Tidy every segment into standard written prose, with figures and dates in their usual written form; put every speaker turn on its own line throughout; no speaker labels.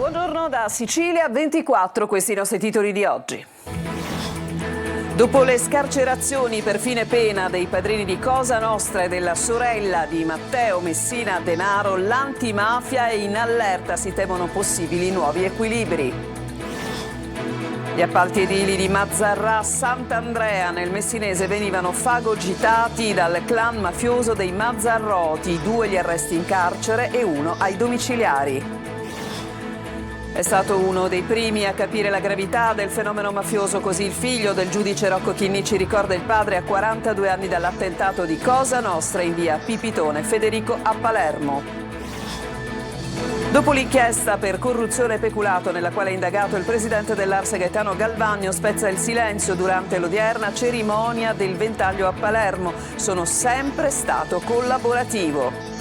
Buongiorno da Sicilia 24, questi i nostri titoli di oggi. Dopo le scarcerazioni per fine pena dei padrini di Cosa Nostra e della sorella di Matteo Messina Denaro, l'antimafia è in allerta, si temono possibili nuovi equilibri. Gli appalti edili di Mazzarrà Sant'Andrea nel Messinese venivano fagocitati dal clan mafioso dei Mazzarroti, 2 gli arresti in carcere e 1 ai domiciliari. È stato uno dei primi a capire la gravità del fenomeno mafioso, così il figlio del giudice Rocco Chinnici ricorda il padre a 42 anni dall'attentato di Cosa Nostra in via Pipitone Federico a Palermo. Dopo l'inchiesta per corruzione e peculato nella quale è indagato il presidente dell'Arse Gaetano Galvagno, spezza il silenzio durante l'odierna cerimonia del Ventaglio a Palermo. Sono sempre stato collaborativo.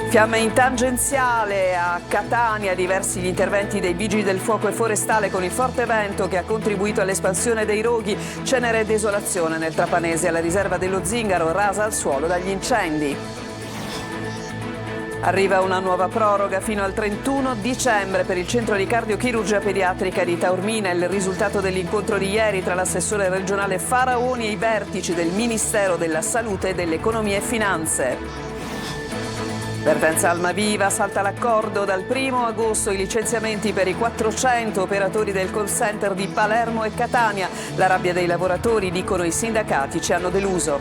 Fiamme in tangenziale a Catania, diversi gli interventi dei vigili del fuoco e forestale con il forte vento che ha contribuito all'espansione dei roghi. Cenere e desolazione nel Trapanese, alla riserva dello Zingaro rasa al suolo dagli incendi. Arriva una nuova proroga fino al 31 dicembre per il centro di cardiochirurgia pediatrica di Taormina, il risultato dell'incontro di ieri tra l'assessore regionale Faraoni e i vertici del Ministero della Salute e dell'Economia e Finanze. Vertenza Almaviva, salta l'accordo, dal 1 agosto i licenziamenti per i 400 operatori del call center di Palermo e Catania. La rabbia dei lavoratori, dicono i sindacati, ci hanno deluso.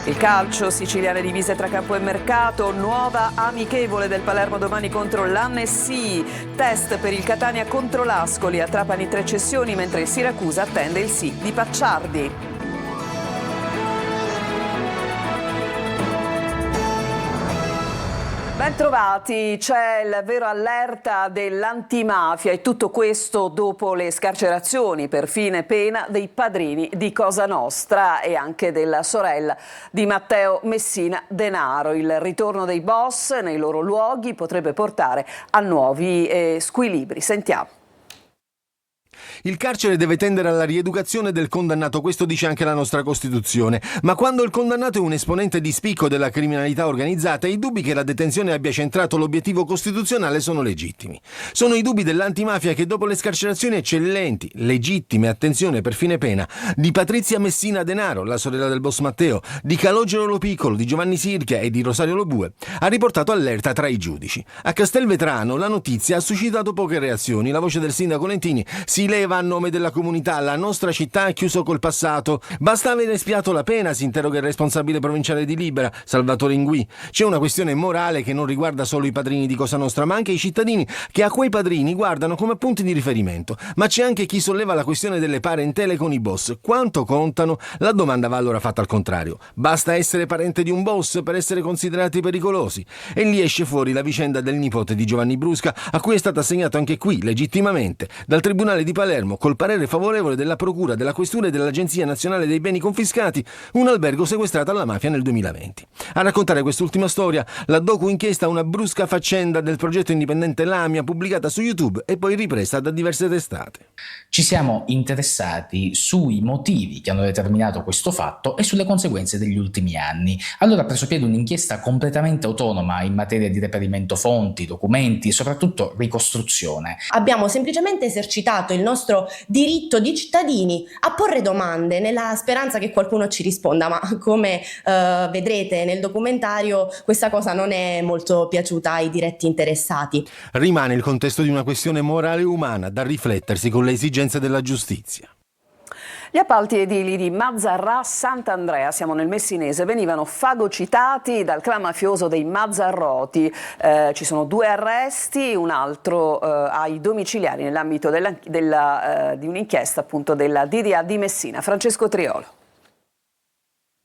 Il calcio, siciliane divise tra campo e mercato, nuova amichevole del Palermo domani contro l'Annecy, test per il Catania contro l'Ascoli, a Trapani 3 cessioni mentre il Siracusa attende il sì di Pacciardi. Bentrovati, c'è la vera allerta dell'antimafia e tutto questo dopo le scarcerazioni per fine pena dei padrini di Cosa Nostra e anche della sorella di Matteo Messina Denaro. Il ritorno dei boss nei loro luoghi potrebbe portare a nuovi squilibri. Sentiamo.
Il carcere deve tendere alla rieducazione del condannato, questo dice anche la nostra Costituzione. Ma quando il condannato è un esponente di spicco della criminalità organizzata, i dubbi che la detenzione abbia centrato l'obiettivo costituzionale sono legittimi. Sono i dubbi dell'antimafia che dopo le scarcerazioni eccellenti, legittime, attenzione, per fine pena, di Patrizia Messina Denaro, la sorella del boss Matteo, di Calogero Lo Piccolo, di Giovanni Sirchia e di Rosario Lobue, ha riportato allerta tra i giudici. A Castelvetrano la notizia ha suscitato poche reazioni. La voce del sindaco Lentini si leva a nome della comunità, la nostra città è chiuso col passato. Basta aver espiato la pena, si interroga il responsabile provinciale di Libera, Salvatore Ingui. C'è una questione morale che non riguarda solo i padrini di Cosa Nostra, ma anche i cittadini che a quei padrini guardano come punti di riferimento. Ma c'è anche chi solleva la questione delle parentele con i boss. Quanto contano? La domanda va allora fatta al contrario. Basta essere parente di un boss per essere considerati pericolosi? E lì esce fuori la vicenda del nipote di Giovanni Brusca, a cui è stato assegnato anche qui, legittimamente, dal Tribunale di Palermo, col parere favorevole della Procura, della Questura e dell'Agenzia Nazionale dei Beni Confiscati, un albergo sequestrato alla mafia nel 2020. A raccontare quest'ultima storia, la docu-inchiesta Una brusca faccenda del progetto indipendente Lamia, pubblicata su YouTube e poi ripresa da diverse testate.
Ci siamo interessati sui motivi che hanno determinato questo fatto e sulle conseguenze degli ultimi anni. Allora ha preso piede un'inchiesta completamente autonoma in materia di reperimento fonti, documenti e soprattutto ricostruzione.
Abbiamo semplicemente esercitato il nostro diritto di cittadini a porre domande nella speranza che qualcuno ci risponda, ma come vedrete nel documentario questa cosa non è molto piaciuta ai diretti interessati.
Rimane il contesto di una questione morale e umana da riflettersi con le esigenze della giustizia.
Gli appalti edili di Mazzarrà Sant'Andrea, siamo nel Messinese, venivano fagocitati dal clan mafioso dei Mazzarroti. Ci sono 2 arresti, un altro ai domiciliari nell'ambito di un'inchiesta appunto della DDA di Messina. Francesco Triolo.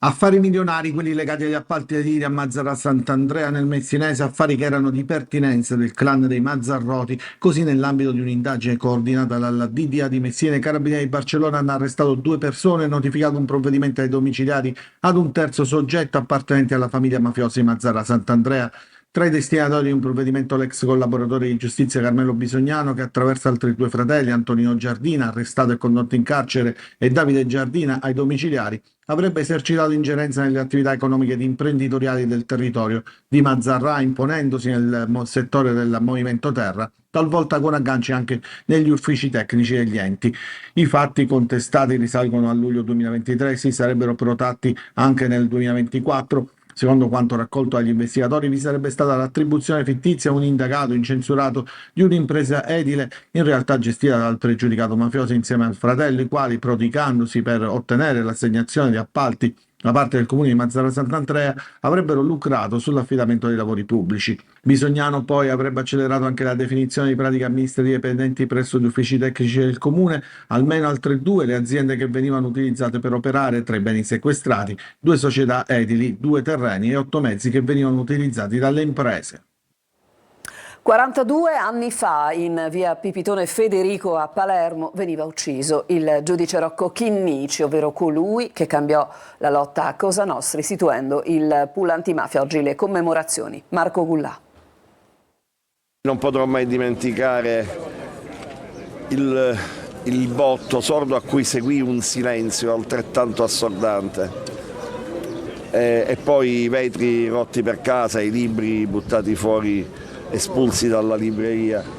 Affari milionari, quelli legati agli appalti edili a Mazzarrà Sant'Andrea nel Messinese, affari che erano di pertinenza del clan dei Mazzarroti. Così, nell'ambito di un'indagine coordinata dalla DDA di Messina, i carabinieri di Barcellona hanno arrestato 2 persone e notificato un provvedimento ai domiciliari ad un terzo soggetto appartenente alla famiglia mafiosa di Mazzarrà Sant'Andrea. Tra i destinatari di un provvedimento l'ex collaboratore di giustizia Carmelo Bisognano, che attraverso altri due fratelli, Antonino Giardina, arrestato e condotto in carcere, e Davide Giardina, ai domiciliari, avrebbe esercitato ingerenza nelle attività economiche ed imprenditoriali del territorio di Mazzarrà, imponendosi nel settore del movimento terra, talvolta con agganci anche negli uffici tecnici degli enti. I fatti contestati risalgono a luglio 2023, si sarebbero protratti anche nel 2024. Secondo quanto raccolto dagli investigatori, vi sarebbe stata l'attribuzione fittizia a un indagato incensurato di un'impresa edile, in realtà gestita dal pregiudicato mafioso insieme al fratello, i quali, prodigandosi per ottenere l'assegnazione di appalti da parte del comune di Mazzarra Sant'Andrea, avrebbero lucrato sull'affidamento dei lavori pubblici. Bisognano poi avrebbe accelerato anche la definizione di pratiche amministrative pendenti presso gli uffici tecnici del comune, almeno altre due le aziende che venivano utilizzate per operare, tra i beni sequestrati, 2 società edili, 2 terreni e 8 mezzi che venivano utilizzati dalle imprese.
42 anni fa, in via Pipitone Federico a Palermo, veniva ucciso il giudice Rocco Chinnici, ovvero colui che cambiò la lotta a Cosa Nostra, istituendo il pool antimafia. Oggi le commemorazioni. Marco Gullà.
Non potrò mai dimenticare il botto sordo a cui seguì un silenzio altrettanto assordante. E poi i vetri rotti per casa, i libri buttati fuori, espulsi dalla libreria.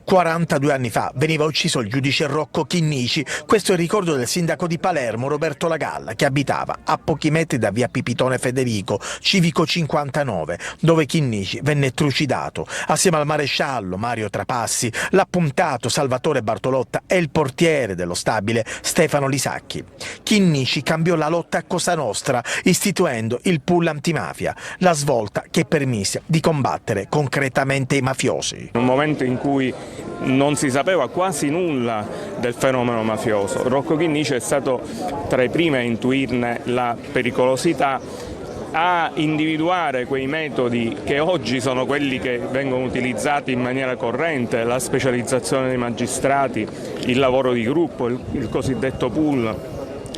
42 anni fa veniva ucciso il giudice Rocco Chinnici. Questo è il ricordo del sindaco di Palermo, Roberto Lagalla, che abitava a pochi metri da via Pipitone Federico, civico 59, dove Chinnici venne trucidato, assieme al maresciallo Mario Trapassi, l'appuntato Salvatore Bartolotta e il portiere dello stabile Stefano Lisacchi. Chinnici cambiò la lotta a Cosa Nostra, istituendo il pool antimafia, la svolta che permise di combattere concretamente i mafiosi.
Un momento in cui non si sapeva quasi nulla del fenomeno mafioso. Rocco Chinnici è stato tra i primi a intuirne la pericolosità, a individuare quei metodi che oggi sono quelli che vengono utilizzati in maniera corrente, la specializzazione dei magistrati, il lavoro di gruppo, il cosiddetto pool,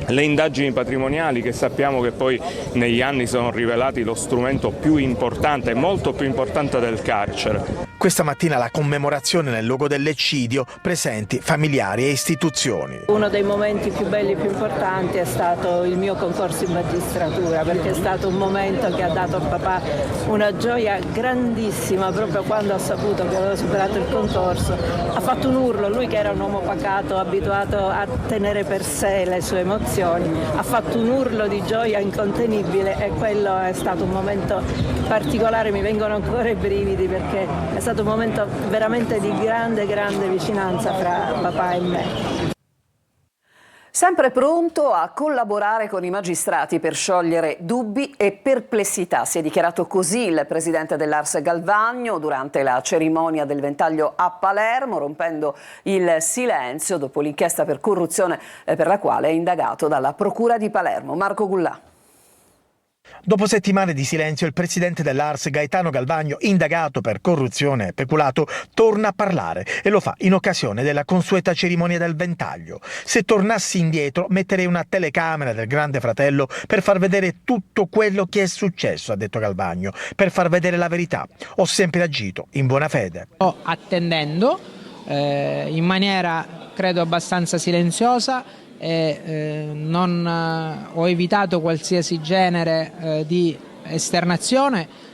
le indagini patrimoniali, che sappiamo che poi negli anni sono rivelati lo strumento più importante, molto più importante del carcere.
Questa mattina la commemorazione nel luogo dell'eccidio, presenti familiari e istituzioni.
Uno dei momenti più belli e più importanti è stato il mio concorso in magistratura, perché è stato un momento che ha dato al papà una gioia grandissima. Proprio quando ha saputo che aveva superato il concorso, ha fatto un urlo. Lui, che era un uomo pacato, abituato a tenere per sé le sue emozioni, ha fatto un urlo di gioia incontenibile, e quello è stato un momento particolare. Mi vengono ancora i brividi, perché è stato un momento veramente di grande vicinanza fra papà e me.
Sempre pronto a collaborare con i magistrati per sciogliere dubbi e perplessità. Si è dichiarato così il presidente dell'Ars Galvagno durante la cerimonia del Ventaglio a Palermo, rompendo il silenzio dopo l'inchiesta per corruzione per la quale è indagato dalla Procura di Palermo. Marco Gullà.
Dopo settimane di silenzio, il presidente dell'Ars, Gaetano Galvagno, indagato per corruzione e peculato, torna a parlare, e lo fa in occasione della consueta cerimonia del Ventaglio. Se tornassi indietro, metterei una telecamera del Grande Fratello per far vedere tutto quello che è successo, ha detto Galvagno, per far vedere la verità. Ho sempre agito in buona fede.
Sto attendendo in maniera, credo, abbastanza silenziosa, e ho evitato qualsiasi genere di esternazione.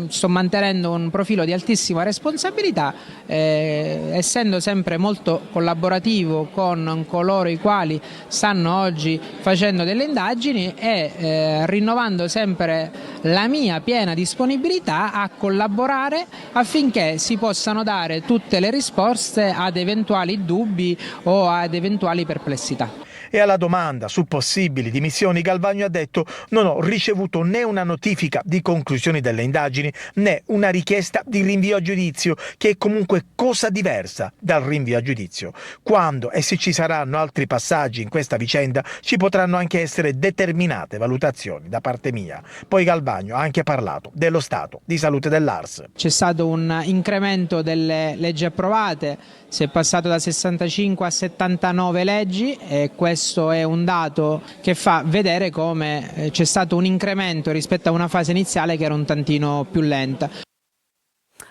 Sto mantenendo un profilo di altissima responsabilità, essendo sempre molto collaborativo con coloro i quali stanno oggi facendo delle indagini, e rinnovando sempre la mia piena disponibilità a collaborare affinché si possano dare tutte le risposte ad eventuali dubbi o ad eventuali perplessità.
E alla domanda su possibili dimissioni, Galvagno ha detto: non ho ricevuto né una notifica di conclusioni delle indagini né una richiesta di rinvio a giudizio, che è comunque cosa diversa dal rinvio a giudizio. Quando e se ci saranno altri passaggi in questa vicenda, ci potranno anche essere determinate valutazioni da parte mia. Poi Galvagno ha anche parlato dello stato di salute dell'Ars.
C'è stato un incremento delle leggi approvate, si è passato da 65 a 79 leggi, e questo questo è un dato che fa vedere come c'è stato un incremento rispetto a una fase iniziale che era un tantino più lenta.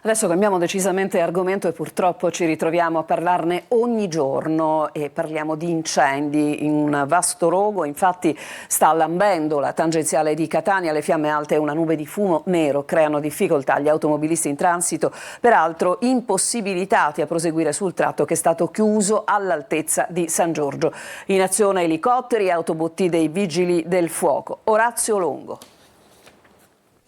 Adesso cambiamo decisamente argomento e purtroppo ci ritroviamo a parlarne ogni giorno e parliamo di incendi in un vasto rogo. Infatti sta lambendo la tangenziale di Catania, le fiamme alte e una nube di fumo nero creano difficoltà agli automobilisti in transito, peraltro impossibilitati a proseguire sul tratto che è stato chiuso all'altezza di San Giorgio. In azione elicotteri e autobotti dei vigili del fuoco. Orazio Longo.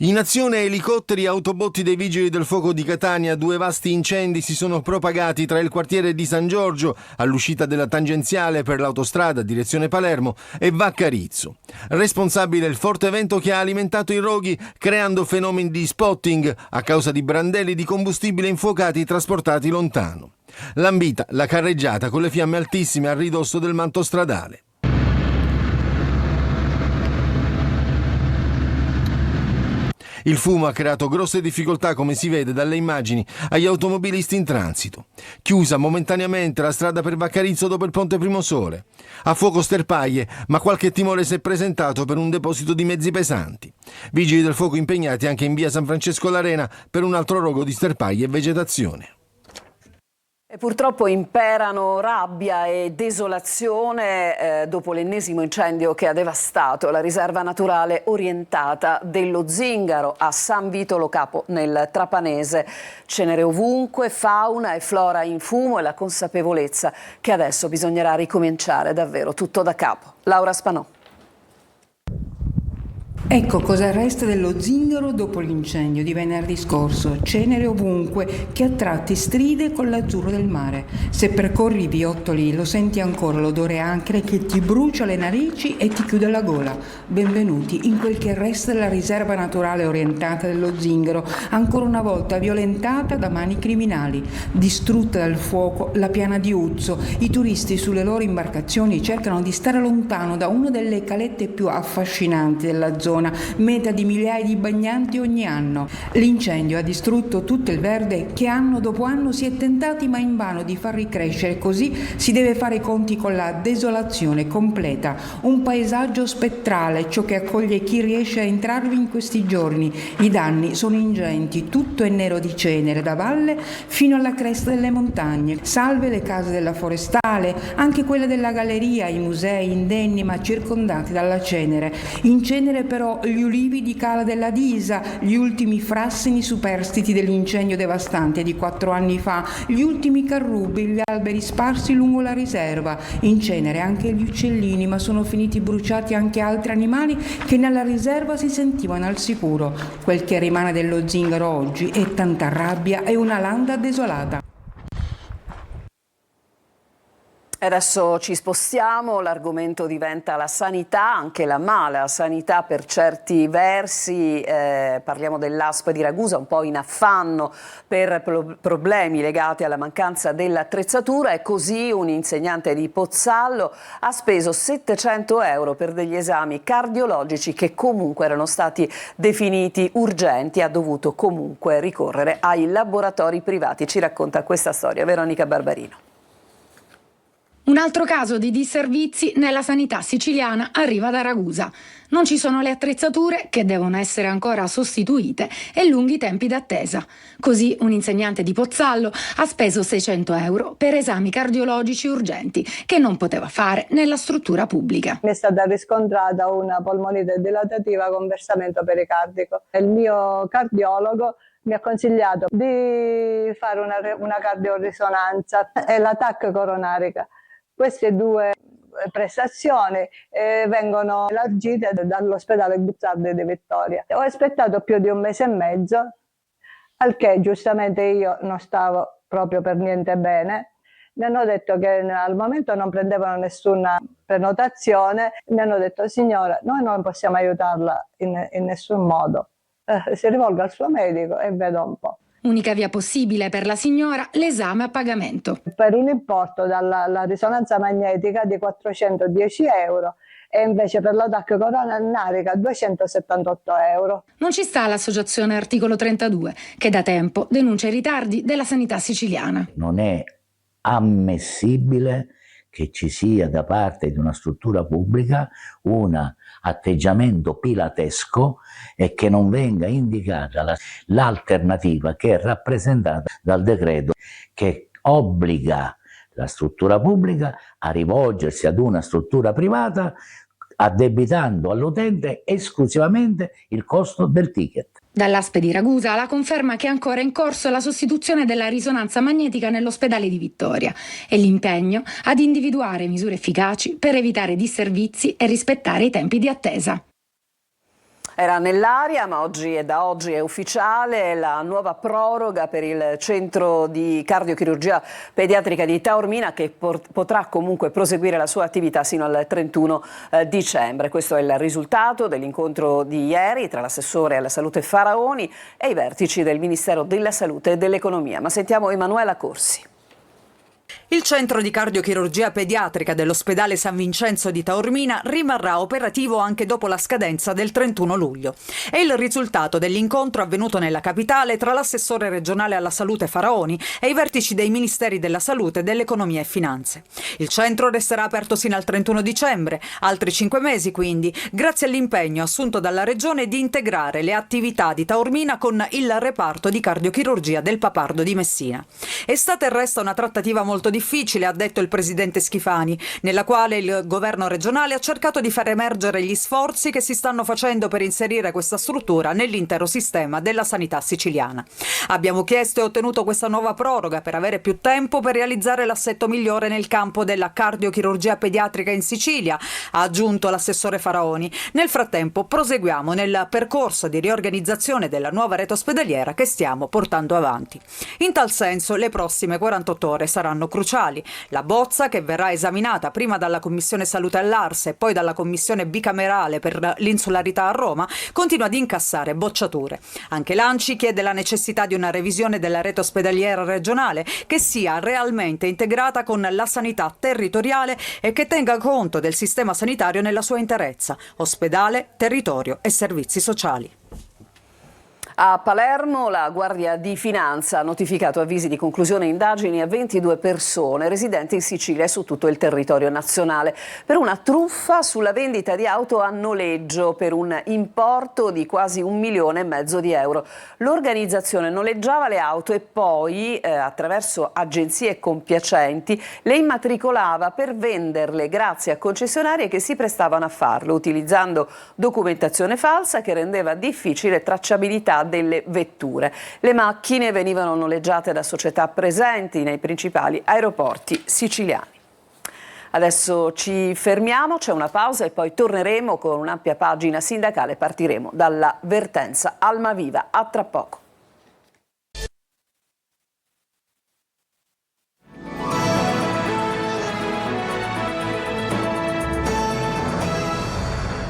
In azione elicotteri e autobotti dei Vigili del Fuoco di Catania, 2 vasti incendi si sono propagati tra il quartiere di San Giorgio, all'uscita della tangenziale per l'autostrada direzione Palermo, e Vaccarizzo. Responsabile il forte vento che ha alimentato i roghi, creando fenomeni di spotting a causa di brandelli di combustibile infuocati trasportati lontano. Lambita la carreggiata con le fiamme altissime a ridosso del manto stradale. Il fumo ha creato grosse difficoltà, come si vede dalle immagini, agli automobilisti in transito. Chiusa momentaneamente la strada per Vaccarizzo dopo il ponte Primosole. A fuoco sterpaglie, ma qualche timore si è presentato per un deposito di mezzi pesanti. Vigili del fuoco impegnati anche in via San Francesco l'Arena per un altro rogo di sterpaglie e vegetazione.
E purtroppo imperano rabbia e desolazione dopo l'ennesimo incendio che ha devastato la riserva naturale orientata dello Zingaro a San Vito Lo Capo nel Trapanese. Cenere ovunque, fauna e flora in fumo e la consapevolezza che adesso bisognerà ricominciare davvero tutto da capo. Laura Spanò.
Ecco cosa resta dello Zingaro dopo l'incendio di venerdì scorso. Cenere ovunque, che a tratti stride con l'azzurro del mare. Se percorri i viottoli lo senti ancora l'odore acre che ti brucia le narici e ti chiude la gola. Benvenuti in quel che resta della riserva naturale orientata dello Zingaro, ancora una volta violentata da mani criminali. Distrutta dal fuoco la piana di Uzzo. I turisti sulle loro imbarcazioni cercano di stare lontano da una delle calette più affascinanti della zona, meta di migliaia di bagnanti ogni anno. L'incendio ha distrutto tutto il verde che anno dopo anno si è tentati ma invano di far ricrescere, così si deve fare i conti con la desolazione completa. Un paesaggio spettrale, ciò che accoglie chi riesce a entrarvi in questi giorni. I danni sono ingenti, tutto è nero di cenere da valle fino alla cresta delle montagne. Salve le case della forestale, anche quelle della galleria, i musei indenni ma circondati dalla cenere. In cenere però gli ulivi di Cala della Disa, gli ultimi frassini superstiti dell'incendio devastante di 4 anni fa, gli ultimi carrubi, gli alberi sparsi lungo la riserva. In cenere anche gli uccellini, ma sono finiti bruciati anche altri animali che nella riserva si sentivano al sicuro. Quel che rimane dello Zingaro oggi è tanta rabbia e una landa desolata.
Adesso ci spostiamo, l'argomento diventa la sanità, anche la mala sanità per certi versi. Parliamo dell'ASP di Ragusa, un po' in affanno per problemi legati alla mancanza dell'attrezzatura, e così un insegnante di Pozzallo ha speso 700 euro per degli esami cardiologici che comunque erano stati definiti urgenti, ha dovuto comunque ricorrere ai laboratori privati. Ci racconta questa storia Veronica Barbarino.
Un altro caso di disservizi nella sanità siciliana arriva da Ragusa. Non ci sono le attrezzature, che devono essere ancora sostituite, e lunghi tempi d'attesa. Così un insegnante di Pozzallo ha speso 600 euro per esami cardiologici urgenti che non poteva fare nella struttura pubblica.
Mi è stata riscontrata una polmonite dilatativa con versamento pericardico. Il mio cardiologo mi ha consigliato di fare una cardiorisonanza e la TAC coronarica. Queste 2 prestazioni vengono elargite dall'ospedale Guzzardi di Vittoria. Ho aspettato più di 1 mese e mezzo, al che giustamente io non stavo proprio per niente bene. Mi hanno detto che al momento non prendevano nessuna prenotazione. Mi hanno detto: signora, noi non possiamo aiutarla in nessun modo. Si rivolga al suo medico e vedo un po'.
Unica via possibile per la signora, l'esame a pagamento.
Per un importo dalla risonanza magnetica di 410 euro e invece per la TAC coronarica 278 euro.
Non ci sta l'associazione Articolo 32, che da tempo denuncia i ritardi della sanità siciliana.
Non è ammissibile che ci sia da parte di una struttura pubblica un atteggiamento pilatesco e che non venga indicata l'alternativa che è rappresentata dal decreto che obbliga la struttura pubblica a rivolgersi ad una struttura privata addebitando all'utente esclusivamente il costo del ticket.
Dall'ASP di Ragusa la conferma che è ancora in corso la sostituzione della risonanza magnetica nell'ospedale di Vittoria e l'impegno ad individuare misure efficaci per evitare disservizi e rispettare i tempi di attesa.
Era nell'aria, ma da oggi è ufficiale la nuova proroga per il centro di cardiochirurgia pediatrica di Taormina, che potrà comunque proseguire la sua attività sino al 31 dicembre. Questo è il risultato dell'incontro di ieri tra l'assessore alla salute Faraoni e i vertici del Ministero della Salute e dell'Economia. Ma sentiamo Emanuela Corsi.
Il centro di cardiochirurgia pediatrica dell'ospedale San Vincenzo di Taormina rimarrà operativo anche dopo la scadenza del 31 luglio. È il risultato dell'incontro avvenuto nella capitale tra l'assessore regionale alla salute Faraoni e i vertici dei Ministeri della Salute, dell'Economia e Finanze. Il centro resterà aperto sino al 31 dicembre, altri 5 mesi quindi, grazie all'impegno assunto dalla Regione di integrare le attività di Taormina con il reparto di cardiochirurgia del Papardo di Messina. È stata e resta una trattativa molto difficile, ha detto il presidente Schifani, nella quale il governo regionale ha cercato di far emergere gli sforzi che si stanno facendo per inserire questa struttura nell'intero sistema della sanità siciliana. Abbiamo chiesto e ottenuto questa nuova proroga per avere più tempo per realizzare l'assetto migliore nel campo della cardiochirurgia pediatrica in Sicilia, ha aggiunto l'assessore Faraoni. Nel frattempo proseguiamo nel percorso di riorganizzazione della nuova rete ospedaliera che stiamo portando avanti. In tal senso le prossime 48 ore saranno cruciali. La bozza, che verrà esaminata prima dalla Commissione Salute all'Ars e poi dalla Commissione bicamerale per l'insularità a Roma, continua ad incassare bocciature. Anche l'ANCI chiede la necessità di una revisione della rete ospedaliera regionale che sia realmente integrata con la sanità territoriale e che tenga conto del sistema sanitario nella sua interezza: ospedale, territorio e servizi sociali.
A Palermo la Guardia di Finanza ha notificato avvisi di conclusione indagini a 22 persone residenti in Sicilia e su tutto il territorio nazionale per una truffa sulla vendita di auto a noleggio per un importo di quasi 1,5 milioni di euro. L'organizzazione noleggiava le auto e poi, attraverso agenzie compiacenti, le immatricolava per venderle grazie a concessionarie che si prestavano a farlo, utilizzando documentazione falsa che rendeva difficile tracciabilità delle vetture. Le macchine venivano noleggiate da società presenti nei principali aeroporti siciliani. Adesso ci fermiamo, c'è una pausa e poi torneremo con un'ampia pagina sindacale. Partiremo dalla vertenza Almaviva. A tra poco.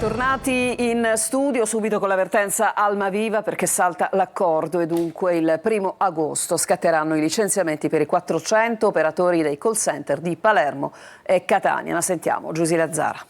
Tornati in studio subito con l'avvertenza Almaviva, perché salta l'accordo e dunque il 1° agosto scatteranno i licenziamenti per i 400 operatori dei call center di Palermo e Catania. Ma sentiamo Giusy Lazzara.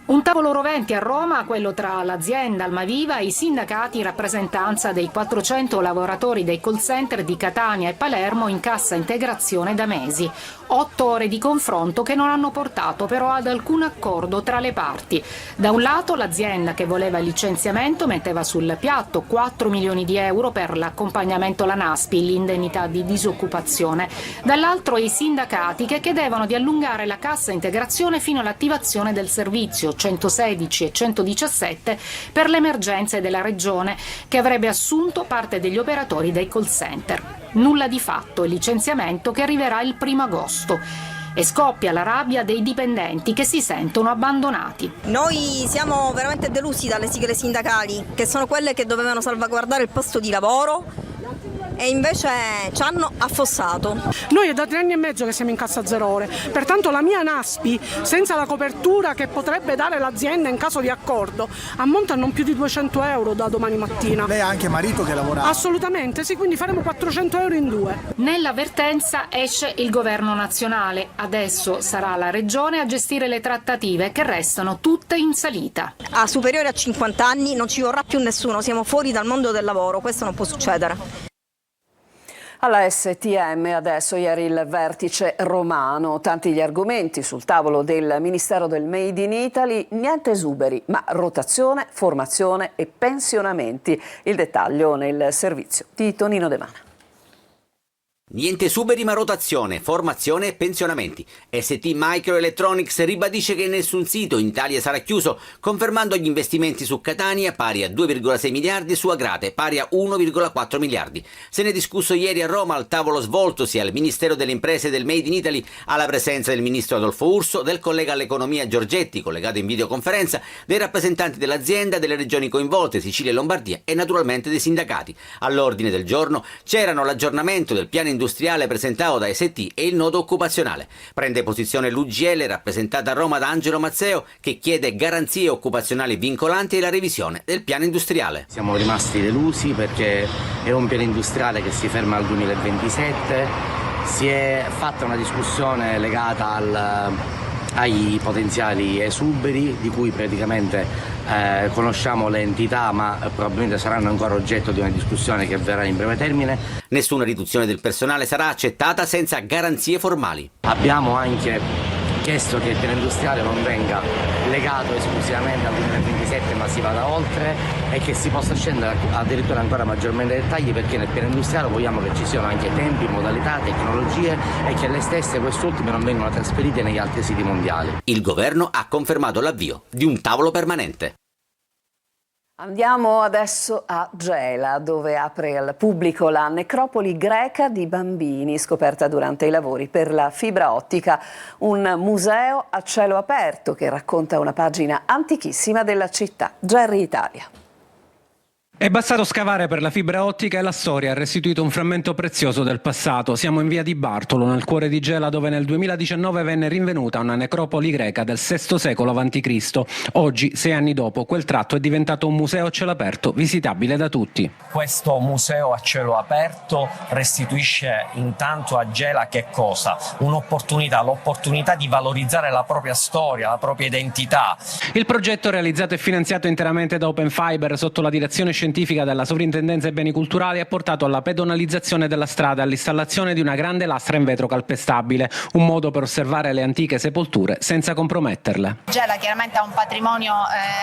Un tavolo rovente a Roma, quello tra l'azienda Almaviva e i sindacati in rappresentanza dei 400 lavoratori dei call center di Catania e Palermo in cassa integrazione da mesi. 8 ore di confronto che non hanno portato però ad alcun accordo tra le parti. Da un lato l'azienda che voleva il licenziamento metteva sul piatto 4 milioni di euro per l'accompagnamento alla NASPI, l'indennità di disoccupazione. Dall'altro i sindacati che chiedevano di allungare la cassa integrazione fino all'attivazione del servizio 116 e 117 per le emergenze della regione, che avrebbe assunto parte degli operatori dei call center. Nulla di fatto, il licenziamento che arriverà il 1° agosto. E scoppia la rabbia dei dipendenti che si sentono abbandonati.
Noi siamo veramente delusi dalle sigle sindacali, che sono quelle che dovevano salvaguardare il posto di lavoro e invece ci hanno affossato.
Noi è da 3 anni e mezzo che siamo in cassa 0 ore, pertanto la mia NASPI, senza la copertura che potrebbe dare l'azienda in caso di accordo, ammonta a non più di 200 euro da domani mattina.
Lei ha anche marito che lavora?
Assolutamente sì, quindi faremo 400 euro in 2.
Nell'avvertenza esce il governo nazionale, adesso sarà la regione a gestire le trattative che restano tutte in salita.
A superiori a 50 anni non ci vorrà più nessuno, siamo fuori dal mondo del lavoro, questo non può succedere.
Alla STM adesso, ieri il vertice romano, tanti gli argomenti sul tavolo del Ministero del Made in Italy, niente esuberi, ma rotazione, formazione e pensionamenti. Il dettaglio nel servizio di Tonino De Mana.
Niente esuberi ma rotazione, formazione e pensionamenti. ST Microelectronics ribadisce che nessun sito in Italia sarà chiuso, confermando gli investimenti su Catania pari a 2,6 miliardi e su Agrate pari a 1,4 miliardi. Se ne è discusso ieri a Roma al tavolo svoltosi al Ministero delle Imprese del Made in Italy, alla presenza del ministro Adolfo Urso, del collega all'economia Giorgetti, collegato in videoconferenza, dei rappresentanti dell'azienda, delle regioni coinvolte, Sicilia e Lombardia, e naturalmente dei sindacati. All'ordine del giorno c'erano l'aggiornamento del piano industriale presentato da ST e il nodo occupazionale. Prende posizione l'UGL, rappresentata a Roma da Angelo Mazzeo, che chiede garanzie occupazionali vincolanti e la revisione del piano industriale.
Siamo rimasti delusi perché è un piano industriale che si ferma al 2027. Si è fatta una discussione legata ai potenziali esuberi, di cui praticamente conosciamo le entità, ma probabilmente saranno ancora oggetto di una discussione che avverrà in breve termine.
Nessuna riduzione del personale sarà accettata senza garanzie formali.
Abbiamo anche chiesto che il piano industriale non venga legato esclusivamente al 2027, ma si vada oltre e che si possa scendere addirittura ancora maggiormente ai dettagli, perché nel piano industriale vogliamo che ci siano anche tempi, modalità, tecnologie e che le stesse quest'ultime non vengano trasferite negli altri siti mondiali.
Il governo ha confermato l'avvio di un tavolo permanente.
Andiamo adesso a Gela, dove apre al pubblico la necropoli greca di bambini, scoperta durante i lavori per la fibra ottica, un museo a cielo aperto che racconta una pagina antichissima della città. Gerry Italia.
È bastato scavare per la fibra ottica e la storia ha restituito un frammento prezioso del passato. Siamo in via di Bartolo, nel cuore di Gela, dove nel 2019 venne rinvenuta una necropoli greca del VI secolo a.C. Oggi, 6 anni dopo, quel tratto è diventato un museo a cielo aperto, visitabile da tutti.
Questo museo a cielo aperto restituisce intanto a Gela che cosa? Un'opportunità, l'opportunità di valorizzare la propria storia, la propria identità.
Il progetto, realizzato e finanziato interamente da Open Fiber sotto la direzione scientifica della Sovrintendenza ai Beni Culturali, ha portato alla pedonalizzazione della strada e all'installazione di una grande lastra in vetro calpestabile, un modo per osservare le antiche sepolture senza comprometterle.
Gela chiaramente ha un patrimonio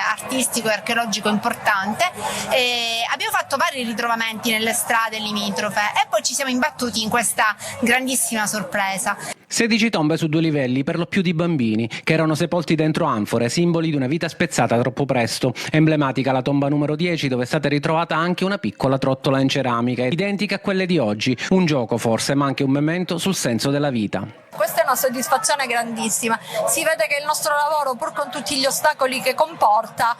artistico e archeologico importante e abbiamo fatto vari ritrovamenti nelle strade limitrofe e poi ci siamo imbattuti in questa grandissima sorpresa.
16 tombe su 2 livelli, per lo più di bambini, che erano sepolti dentro anfore, simboli di una vita spezzata troppo presto. Emblematica la tomba numero 10, dove è stata ritrovata anche una piccola trottola in ceramica, identica a quelle di oggi. Un gioco forse, ma anche un memento sul senso della vita.
Questa è una soddisfazione grandissima. Si vede che il nostro lavoro, pur con tutti gli ostacoli che comporta,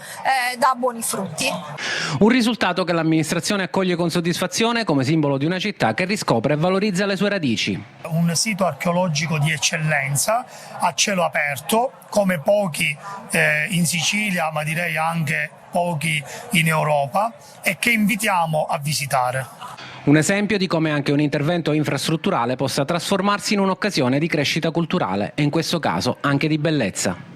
dà buoni frutti.
Un risultato che l'amministrazione accoglie con soddisfazione come simbolo di una città che riscopre e valorizza le sue radici.
Un sito archeologico di eccellenza a cielo aperto, come pochi in Sicilia, ma direi anche pochi in Europa, e che invitiamo a visitare.
Un esempio di come anche un intervento infrastrutturale possa trasformarsi in un'occasione di crescita culturale e in questo caso anche di bellezza.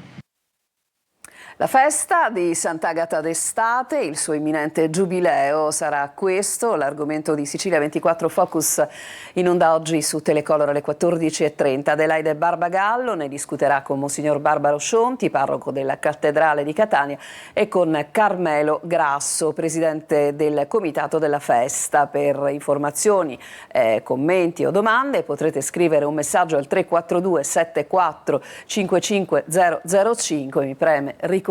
La festa di Sant'Agata d'estate, il suo imminente giubileo, sarà questo l'argomento di Sicilia 24 Focus, in onda oggi su Telecolor alle 14:30. Adelaide Barbagallo ne discuterà con Monsignor Barbaro Scionti, parroco della Cattedrale di Catania, e con Carmelo Grasso, presidente del comitato della festa. Per informazioni, commenti o domande potrete scrivere un messaggio al 342 74 55 005. Mi preme ricordarvi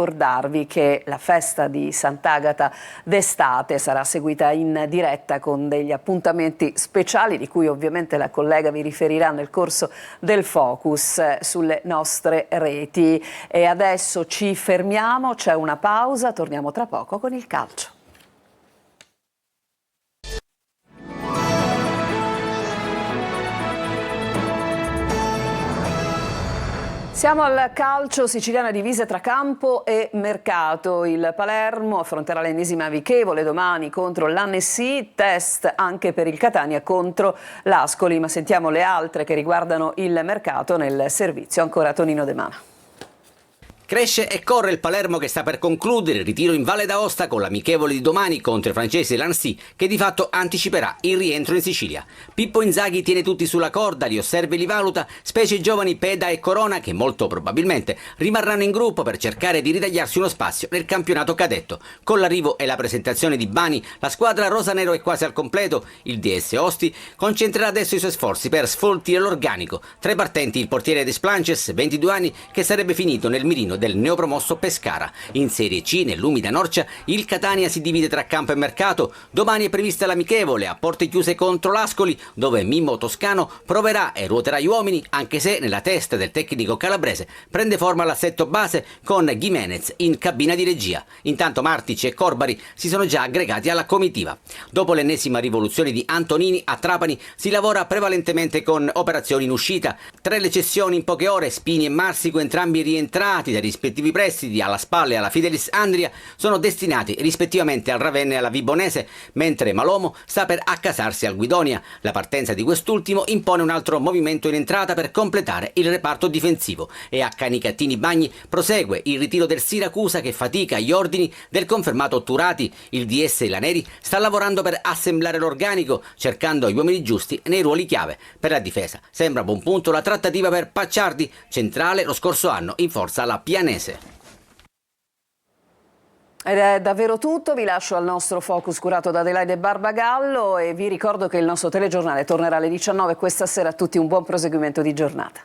che la festa di Sant'Agata d'estate sarà seguita in diretta con degli appuntamenti speciali, di cui ovviamente la collega vi riferirà nel corso del Focus sulle nostre reti. E adesso ci fermiamo, c'è una pausa, torniamo tra poco con il calcio. Siamo al calcio, siciliana divise tra campo e mercato. Il Palermo affronterà l'ennesima amichevole domani contro l'Annecy, test anche per il Catania contro l'Ascoli, ma sentiamo le altre che riguardano il mercato nel servizio. Ancora Tonino De Mana.
Cresce e corre il Palermo che sta per concludere il ritiro in Valle d'Aosta con l'amichevole di domani contro i francesi Lancy, che di fatto anticiperà il rientro in Sicilia. Pippo Inzaghi tiene tutti sulla corda, li osserva e li valuta, specie i giovani Peda e Corona che molto probabilmente rimarranno in gruppo per cercare di ritagliarsi uno spazio nel campionato cadetto. Con l'arrivo e la presentazione di Bani, la squadra rosanero è quasi al completo. Il DS Osti concentrerà adesso i suoi sforzi per sfoltire l'organico. Tra i partenti il portiere Desplanches, 22 anni, che sarebbe finito nel mirino del neopromosso Pescara. In Serie C, nell'umida Norcia, il Catania si divide tra campo e mercato. Domani è prevista l'amichevole a porte chiuse contro l'Ascoli, dove Mimmo Toscano proverà e ruoterà gli uomini, anche se nella testa del tecnico calabrese prende forma l'assetto base con Gimenez in cabina di regia. Intanto Martic e Corbari si sono già aggregati alla comitiva. Dopo l'ennesima rivoluzione di Antonini a Trapani si lavora prevalentemente con operazioni in uscita. 3 le cessioni in poche ore, Spini e Marsico, entrambi rientrati dai rispettivi prestiti alla Spal e alla Fidelis Andria, sono destinati rispettivamente al Ravenna e alla Vibonese, mentre Malomo sta per accasarsi al Guidonia. La partenza di quest'ultimo impone un altro movimento in entrata per completare il reparto difensivo e a Canicattini Bagni prosegue il ritiro del Siracusa che fatica agli ordini del confermato Turati. Il DS Laneri sta lavorando per assemblare l'organico, cercando gli uomini giusti nei ruoli chiave. Per la difesa sembra a buon punto la trattativa per Pacciardi, centrale lo scorso anno in forza alla Pianese.
Ed è davvero tutto, vi lascio al nostro focus curato da Adelaide Barbagallo e vi ricordo che il nostro telegiornale tornerà alle 19 questa sera. A tutti un buon proseguimento di giornata.